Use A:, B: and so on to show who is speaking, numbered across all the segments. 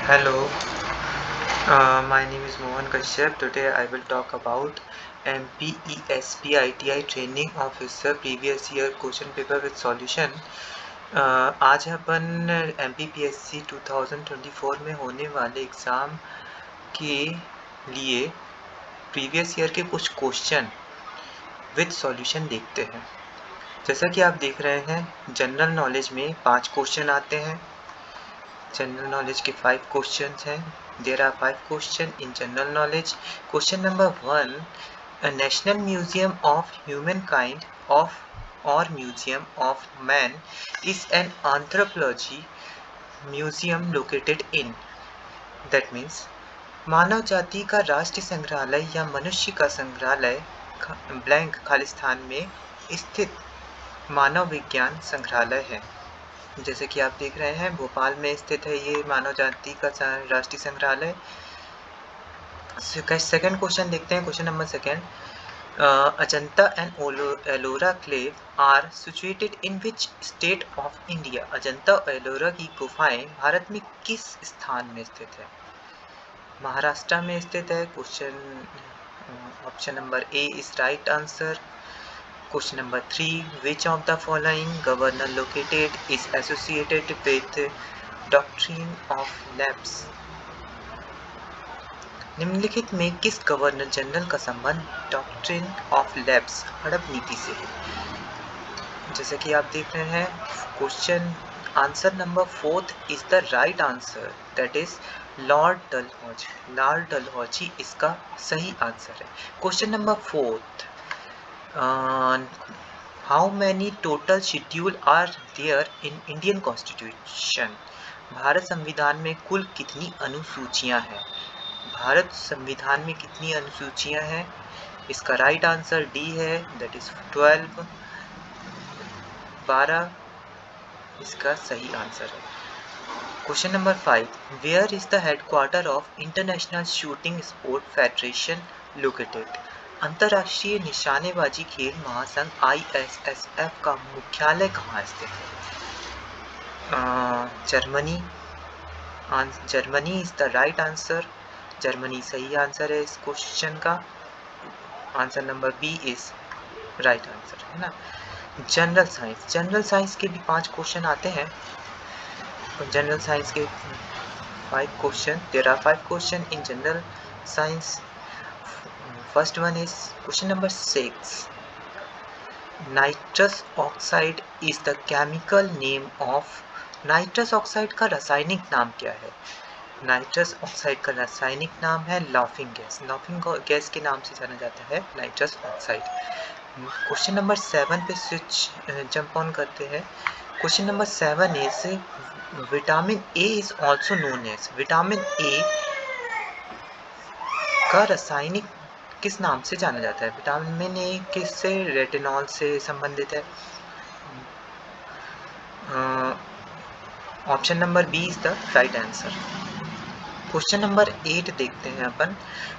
A: Hello, my name is Mohan Kashyap. Today I will talk about MPESPITI Training Officer Previous Year Question Paper with Solution. आज अपन MPPSC 2024 में होने वाले exam के लिए previous year के कुछ क्वेश्चन विद सॉल्यूशन देखते हैं। जैसा कि आप देख रहे हैं, जनरल नॉलेज में 5 क्वेश्चन आते हैं। जनरल नॉलेज के 5 क्वेश्चंस हैं. There are 5 questions in general knowledge. Question number 1. A National Museum of Humankind or Museum of Man is an anthropology museum located in. That means मानव जाति का राष्ट्रीय संग्रहालय या मनुष्य का संग्रहालय ब्लैंक खालिस्तान में स्थित मानव विज्ञान संग्रहालय है। जैसे कि आप देख रहे हैं, भोपाल में स्थित है ये मानव जाति का राष्ट्रीय संग्रहालय। सेकंड क्वेश्चन देखते हैं। Question number 2. Ajanta and Ellora caves are situated in which state of India? Ajanta और एलोरा की गुफाएं भारत में किस स्थान में स्थित है? महाराष्ट्र में स्थित है। Option number A is right answer. Question number 3. Which of the following governor located is associated with doctrine of lapse? निम्नलिखित में किस गवर्नर जनरल का संबंध डॉक्ट्रिन ऑफ लैप्स हड़प नीति से है? जैसे कि आप देख रहे हैं, question answer number 4 is the right answer, that is Lord Dalhousie. Lord Dalhousie इसका सही आंसर है. Question number 4. How many total schedule are there in Indian Constitution? Bharat संविधान में कुल कितनी अनुसूचियां हैं? भारत संविधान में कितनी अनुसूचियां हैं? इसका राइट आंसर डी है, दैट इज 12. 12 इसका सही आंसर है. Question number 5. Where is the headquarter of International Shooting Sport Federation located? अंतर्राष्ट्रीय निशानेबाजी खेल महासंघ ISSF का मुख्यालय कहाँ स्थित है? Germany. Germany is the right answer. Germany सही आंसर है इस क्वेश्चन का. Answer number B is right answer, है ना. General science. जनरल साइंस के भी 5 क्वेश्चन आते हैं. जनरल साइंस के 5 question. There are 5 question in general science. First one is question number 6. Nitrous oxide is the chemical name of. Nitrous oxide का रासायनिक नाम क्या है? नाइट्रस ऑक्साइड का रासायनिक नाम है लाफिंग गैस. लाफिंग गैस के नाम से जाना जाता है नाइट्रस ऑक्साइड. क्वेश्चन नंबर 7 पे स्विच जंप ऑन करते हैं. Question number 7 is vitamin A is also known as. Vitamin A का रासायनिक किस नाम से जाना जाता है? विटामिन ए किससे? रेटिनॉल से संबंधित है. Option number B is the right answer. Question number 8 देखते हैं अपन.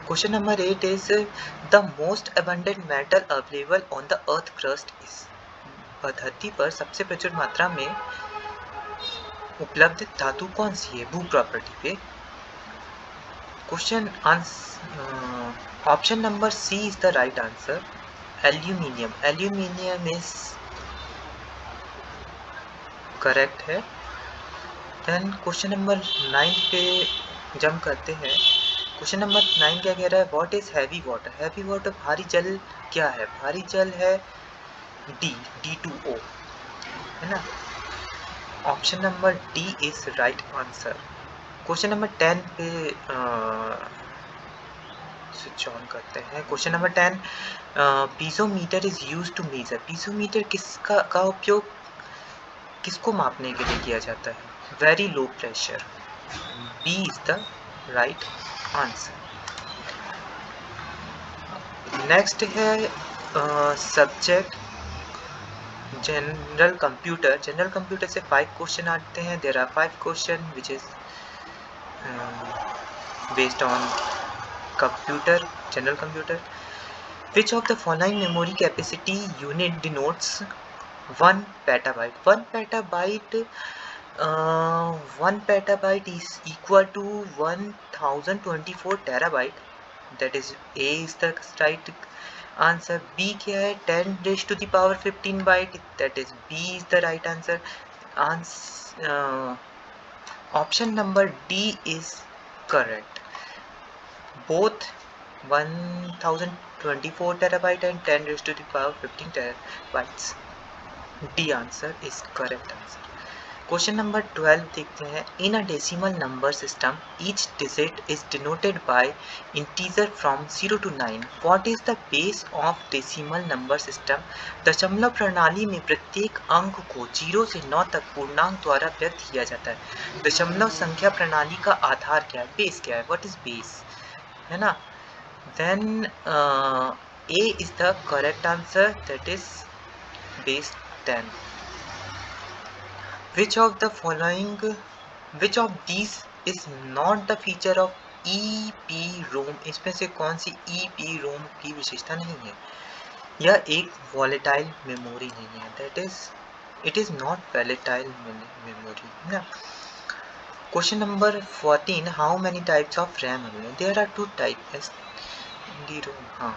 A: Question number 8 is the most abundant metal available on the earth crust is. धरती पर सबसे प्रचुर मात्रा में उपलब्ध धातु कौन सी है भू प्रॉपर्टी पे? Question option number C is the right answer. Aluminium. Aluminium is correct है. देन क्वेश्चन नंबर 9 पे जंप करते हैं. क्वेश्चन नंबर 9 क्या कह रहा है? What is heavy water? Heavy water भारी जल क्या है? भारी जल है D2O, है ना. Option number D is right answer. Question number 10 पे स्विच ऑन करते हैं. Question number 10. Piezometer is use to measure. Piezometer किसका का उपयोग किसको मापने के लिए किया जाता है? Very low pressure. B is the right answer. Next है subject general computer. General computer से 5 क्वेश्चन आते हैं. There are 5 question which is based on computer, general computer. Which of the following memory capacity unit denotes 1 petabyte? 1 petabyte 1 petabyte is equal to 1024 terabyte. That is A is the right answer. B क्या है? 10 raised to the power 15 byte. That is B is the right answer. Option number D is correct. Both 1024 terabyte and 10 raised to the power 15 terabytes. D answer is correct answer. Question number 12 देखते हैं. In a decimal number system each digit is denoted by integer from 0 to 9. What is the base of decimal number system? दशमलव प्रणाली में प्रत्येक अंक को 0 से 9 तक पूर्णांक द्वारा व्यक्त किया जाता है. दशमलव संख्या प्रणाली का आधार क्या है? बेस क्या है? व्हाट इज बेस, है ना? Then A is the correct answer. That is base 10. Which of these is not the feature of EEPROM? इसमें से कौन सी EEPROM की विशेषता नहीं है? यह एक volatile memory नहीं है. That is, it is not volatile memory. ना? Question number 14. How many types of RAM are there? There are 2 types. हाँ,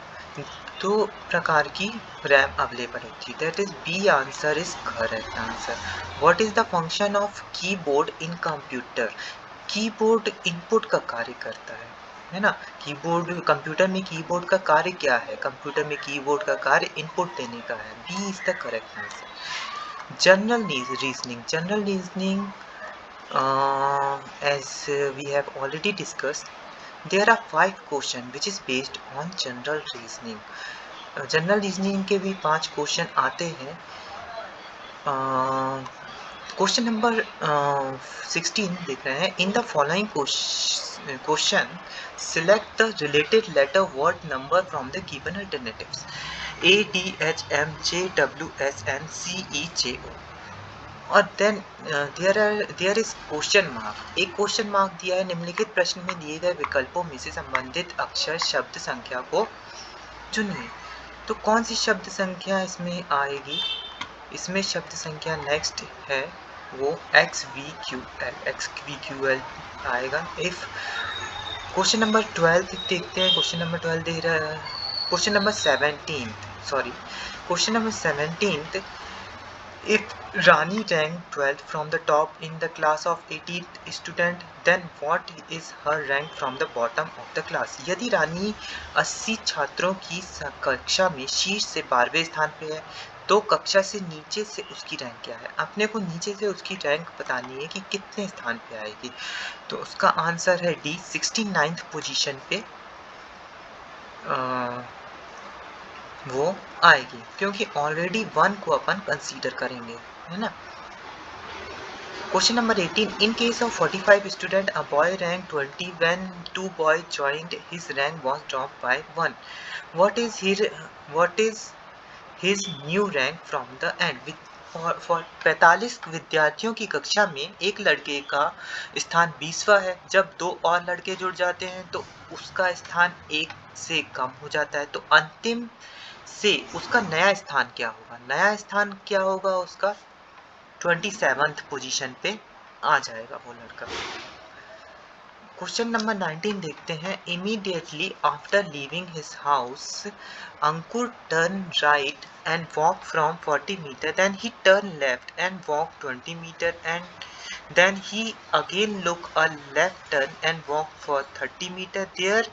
A: 2 प्रकार की रैम अवेलेबल होती है. That is B answer is correct answer. What is the function of keyboard in computer? Keyboard input का कार्य करता है ना? कीबोर्ड, कंप्यूटर में कीबोर्ड का कार्य क्या है? कंप्यूटर में कीबोर्ड का कार्य इनपुट देने का है. B is the correct answer. General reasoning as we have already discussed, there are 5 questions which is based on general reasoning. General reasoning के भी 5 क्वेश्चन आते हैं. क्वेश्चन नंबर 16 देख रहे हैं. In the following question select the related letter word number from the given alternatives. A, D, H, M, J, W, S, N, C, E, J, O. और then there is question mark. एक question mark दिया है. निम्नलिखित प्रश्न में दिए गए विकल्पों में से संबंधित अक्षर शब्द संख्या को चुनिए. तो कौन सी शब्द संख्या इसमें आएगी? इसमें शब्द संख्या नेक्स्ट है वो XVQL आएगा. इफ क्वेश्चन नंबर 12 देखते हैं. क्वेश्चन नंबर 12 दे रहा है. Question number 17. If Rani ranked 12th from the top in the class of 18th student, then what is her rank from the bottom of the class? यदि रानी 80 छात्रों की कक्षा में शीर्ष से 12वें स्थान पे है, तो कक्षा से नीचे से उसकी रैंक क्या है? अपने को नीचे से उसकी रैंक बतानी है कि कितने स्थान पे आएगी. तो उसका आंसर है डी, 69th पोजीशन पे वो आएगी, क्योंकि ऑलरेडी 1 को अपन कंसीडर करेंगे, है ना. Question number 18. In case of 45 student, a boy rank 20 when 2 boy joined, his rank was drop by 1. What is his new rank from the end? For 45 विद्यार्थियों की कक्षा में एक लड़के का स्थान 20वां है. जब 2 और लड़के जुड़ जाते हैं तो उसका स्थान 1 से कम हो जाता है. तो अंतिम से उसका नया स्थान क्या होगा? नया स्थान क्या होगा उसका? 27th पोजीशन पे आ जाएगा वो लड़का. क्वेश्चन नंबर 19 देखते हैं. Immediately after leaving his house, Ankur turn right and walk from 40 metre. देन ही टर्न लेफ्ट एंड वॉक 20 metre and then he again look a left turn and walk for 30 meter. There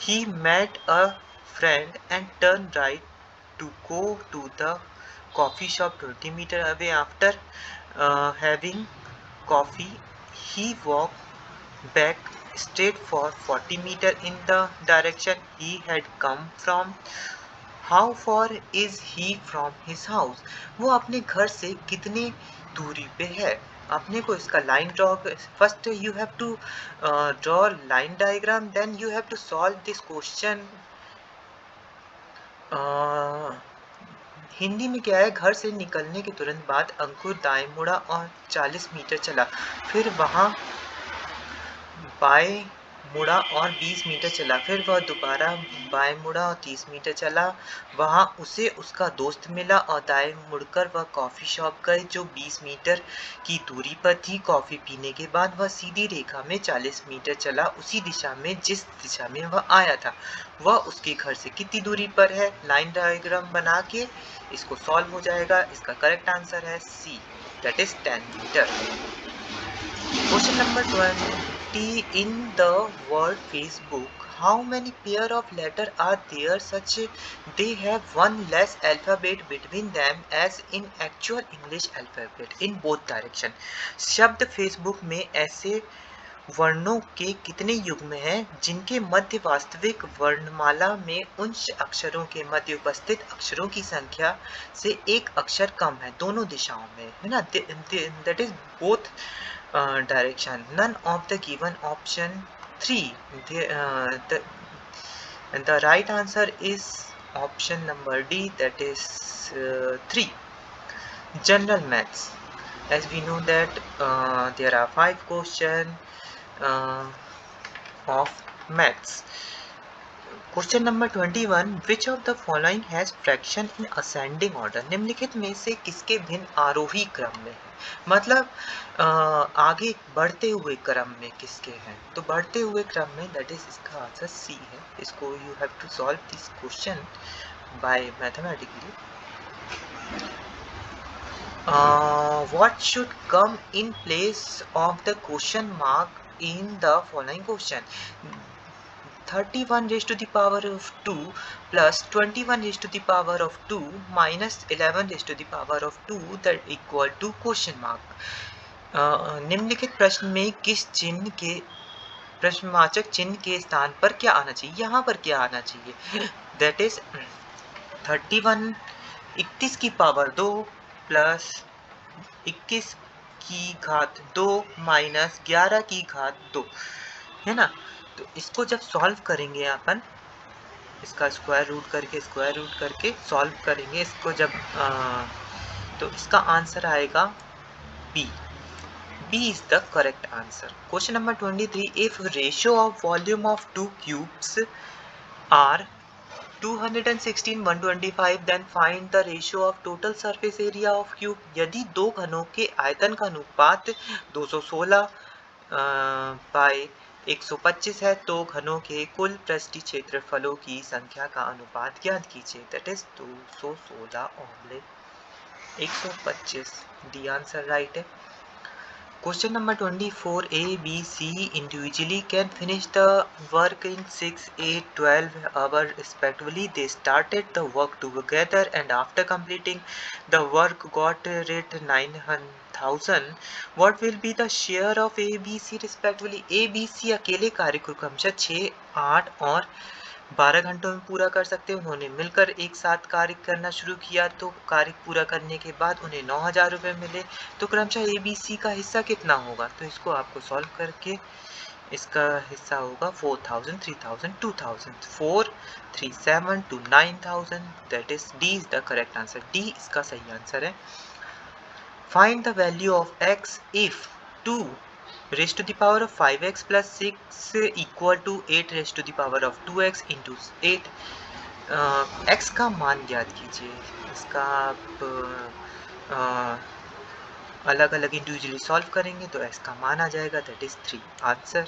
A: he met a friend and turned right to go to the coffee shop 20 meter away. After having coffee, he walked back straight for 40 meter in the direction he had come from. How far is he from his house? वो अपने घर से कितने दूरी पे है? अपने को इसका line draw. First you have to draw line diagram, then you have to solve this question. Hindi में क्या है? घर से निकलने के तुरंत बाद अंकुर दाएं मुड़ा और 40 मीटर चला. फिर वहाँ बाएं मुड़ा और 20 मीटर चला। फिर वह दोबारा बाएं मुड़ा और 30 मीटर चला। वहां उसे उसका दोस्त मिला और दाएं मुड़कर वह कॉफी शॉप गए जो 20 मीटर की दूरी पर थी। कॉफी पीने के बाद वह सीधी रेखा में 40 मीटर चला, उसी दिशा में जिस दिशा में वह आया था। वह उसके घर से कितनी दूरी पर है? लाइन डायग्राम बना के इसको सॉल्व हो जाएगा। इसका करेक्ट आंसर है C, that is 10 metre. Question number 20. In the word Facebook, how many pair of letters are there such they have one less alphabet between them as in actual English alphabet in both direction? शब्द Facebook में ऐसे वर्णों के कितने युग्म हैं जिनके मध्य वास्तविक वर्णमाला में उन अक्षरों के मध्य उपस्थित अक्षरों की संख्या से एक अक्षर कम है, दोनों दिशाओं में, है ना? That is both direction. None of the given option 3. The right answer is option number D, that is 3. General maths. As we know that there are 5 questions of maths. Question number 21. Which of the following has fraction in ascending order? निम्नलिखित में से किसके भिन्न आरोही क्रम में है? मतलब आगे बढ़ते हुए क्रम में किसके हैं? तो बढ़ते हुए क्रम में, दैट इज इसका आंसर सी है। इसको you have to solve this question by mathematically. What should come in place of the question mark in the following question? 31 raised to the power of 2 plus 21 raised to the power of 2 minus 11 raised to the power of 2 that equal to question mark. निम्नलिखित प्रश्न में किस चिन्ह के प्रश्नवाचक चिन्ह के स्थान पर क्या आना चाहिए? यहाँ पर क्या आना चाहिए? दैट इज 31 21 की पावर 2 प्लस 21 की घात 2 माइनस 11 की घात 2, है ना? तो इसको जब सॉल्व करेंगे अपन, इसका स्क्वायर रूट करके सॉल्व करेंगे इसको जब तो इसका आंसर आएगा B. B is the correct answer. Question number 23. If ratio of volume of two cubes are 216, 125, then find the ratio of total surface area of cube. यदि दो घनों के आयतन का अनुपात 216 बाय 125 है तो घनों के कुल पृष्ठीय क्षेत्रफलों की संख्या का अनुपात ज्ञात कीजिए। That is 216/125। D answer right है। Question number 24. A, B, C individually can finish the work in 6, 8, 12 hours respectively. They started the work together and after completing the work got rate 9,000. What will be the share of A, B, C respectively? A, B, C अकेले कार्य को क्रमशः 6, 8 और 12 घंटों में पूरा कर सकते हैं। उन्होंने मिलकर एक साथ कार्य करना शुरू किया तो कार्य पूरा करने के बाद उन्हें 9,000 रुपये मिले। तो क्रमशः ABC का हिस्सा कितना होगा? तो इसको आपको सॉल्व करके इसका हिस्सा होगा 4,000, 3,000, 2,000, 4, 3, 7 to 9,000। That is D is the correct answer. D इसका सही आंसर है। Find the value of x if 2 raised to the power of 5x plus 6 equal to 8 raised to the power of 2x into 8। x का मान ज्ञात कीजिए। इसका आप अलग अलग इंडिविजुअली सॉल्व करेंगे तो x का मान आ जाएगा, that is 3। Answer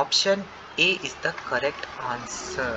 A: option A is the correct answer.